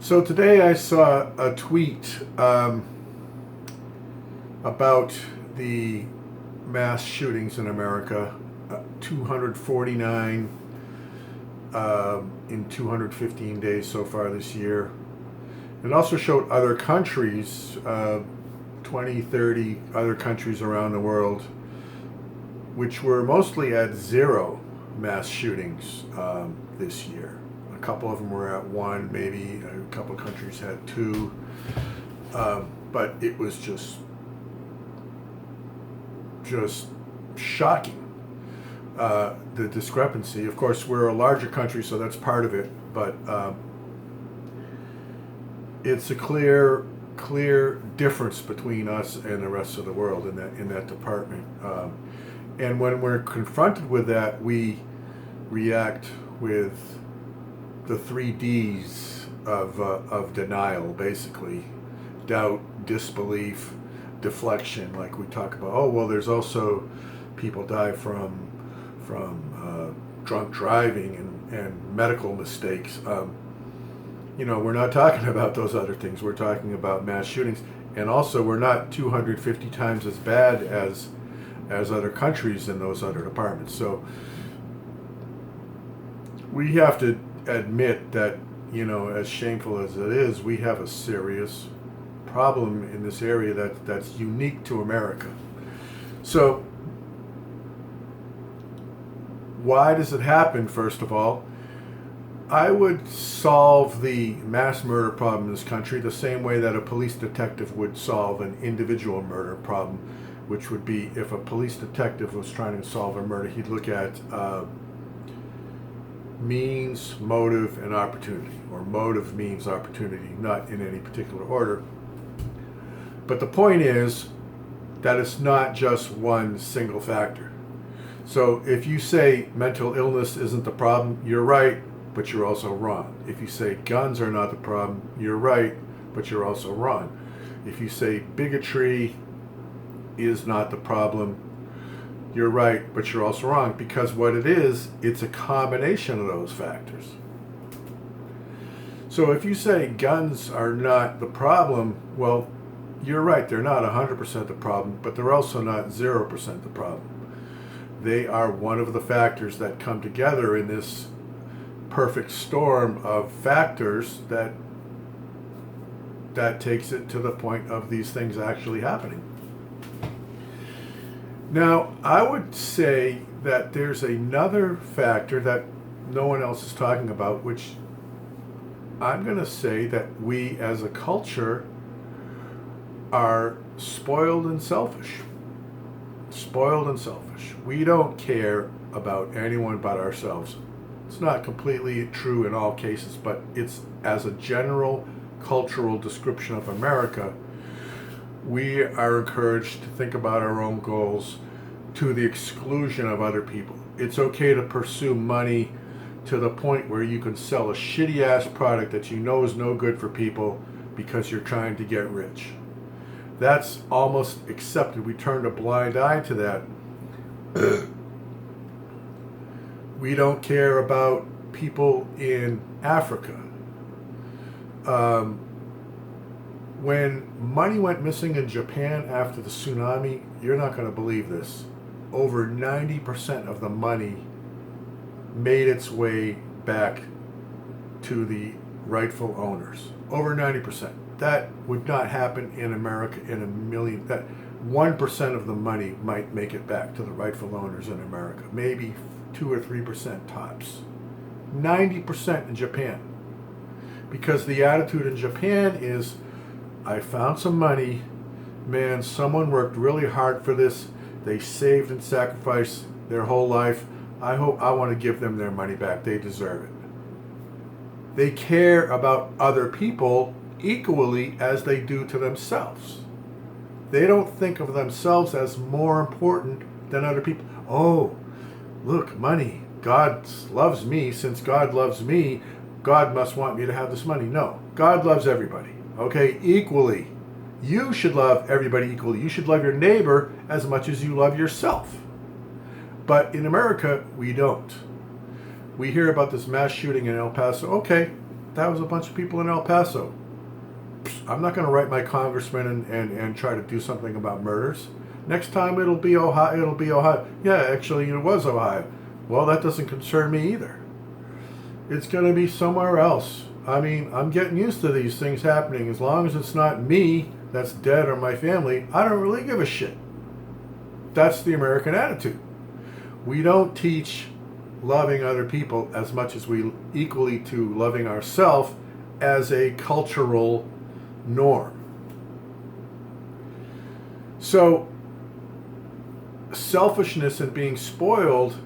So today I saw a tweet about the mass shootings in America, 249 in 215 days so far this year. It also showed other countries, 20, 30 other countries around the world, which were mostly at zero mass shootings this year. A couple of them were at one, maybe a couple of countries had two, but it was just shocking, the discrepancy. Of course, we're a larger country, so that's part of it, but it's a clear difference between us and the rest of the world in that department. And when we're confronted with that, we react with the 3 Ds of denial, basically: doubt, disbelief, deflection. Like we talk about, oh well, there's also people die from drunk driving and medical mistakes. We're not talking about those other things. We're talking about mass shootings, and also we're not 250 times as bad as other countries in those other departments. So we have to admit that, as shameful as it is, we have a serious problem in this area that's unique to America. So why does it happen? First of all, I would solve the mass murder problem in this country the same way that a police detective would solve an individual murder problem, which would be, if a police detective was trying to solve a murder, he'd look at means, motive, and opportunity, or motive, means, opportunity, not in any particular order. But the point is that it's not just one single factor. So if you say mental illness isn't the problem, you're right, but you're also wrong. If you say guns are not the problem, you're right, but you're also wrong. If you say bigotry is not the problem, you're right, but you're also wrong, because what it is, it's a combination of those factors. So if you say guns are not the problem, well, you're right, they're not 100% the problem, but they're also not 0% the problem. They are one of the factors that come together in this perfect storm of factors that takes it to the point of these things actually happening. Now, I would say that there's another factor that no one else is talking about, which I'm going to say that we as a culture are spoiled and selfish. Spoiled and selfish. We don't care about anyone but ourselves. It's not completely true in all cases, but it's, as a general cultural description of America, we are encouraged to think about our own goals to the exclusion of other people. It's okay to pursue money to the point where you can sell a shitty ass product that you know is no good for people because you're trying to get rich. That's almost accepted. We turned a blind eye to that. We don't care about people in Africa. When money went missing in Japan after the tsunami, you're not going to believe this, over 90% of the money made its way back to the rightful owners. Over 90%. That would not happen in America in a million. That 1% of the money might make it back to the rightful owners in America. Maybe 2 or 3% tops. 90% in Japan. Because the attitude in Japan is, I found some money, man, someone worked really hard for this, they saved and sacrificed their whole life, I want to give them their money back, they deserve it. They care about other people equally as they do to themselves. They don't think of themselves as more important than other people. Oh, look, money, God loves me, since God loves me, God must want me to have this money. No, God loves everybody. Okay, equally. You should love everybody equally. You should love your neighbor as much as you love yourself. But in America, we don't. We hear about this mass shooting in El Paso. Okay, That was a bunch of people in El Paso. I'm not going to write my congressman and try to do something about murders. Next time it'll be Ohio. It'll be Ohio. Yeah, actually it was Ohio. Well, that doesn't concern me either. It's going to be somewhere else. I mean, I'm getting used to these things happening. As long as it's not me that's dead or my family, I don't really give a shit. That's the American attitude. We don't teach loving other people as much as we equally to loving ourselves as a cultural norm. So, selfishness and being spoiled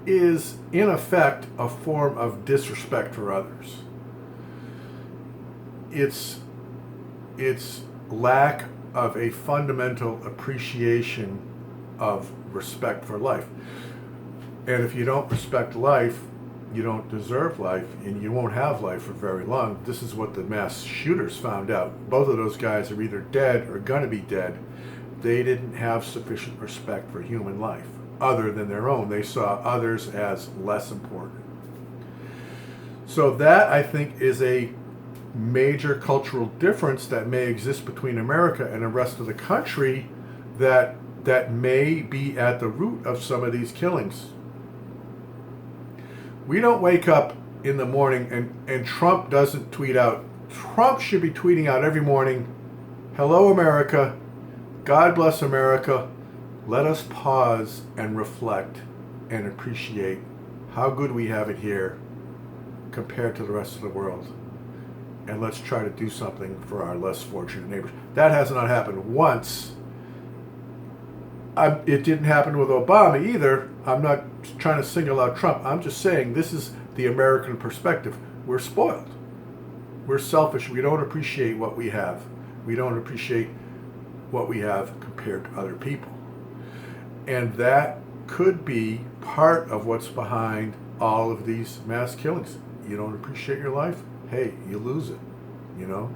is, in effect, a form of disrespect for others. It's lack of a fundamental appreciation of respect for life. And if you don't respect life, you don't deserve life, and you won't have life for very long. This is what the mass shooters found out. Both of those guys are either dead or going to be dead. They didn't have sufficient respect for human life, other than their own. They saw others as less important. So that, I think, is a major cultural difference that may exist between America and the rest of the country that may be at the root of some of these killings. We don't wake up in the morning and Trump doesn't tweet out. Trump should be tweeting out every morning, "Hello, America. God bless America. Let us pause and reflect and appreciate how good we have it here compared to the rest of the world. And let's try to do something for our less fortunate neighbors." That has not happened once. It didn't happen with Obama either. I'm not trying to single out Trump. I'm just saying this is the American perspective. We're spoiled. We're selfish. We don't appreciate what we have. We don't appreciate what we have compared to other people. And that could be part of what's behind all of these mass killings. You don't appreciate your life? Hey, you lose it, you know?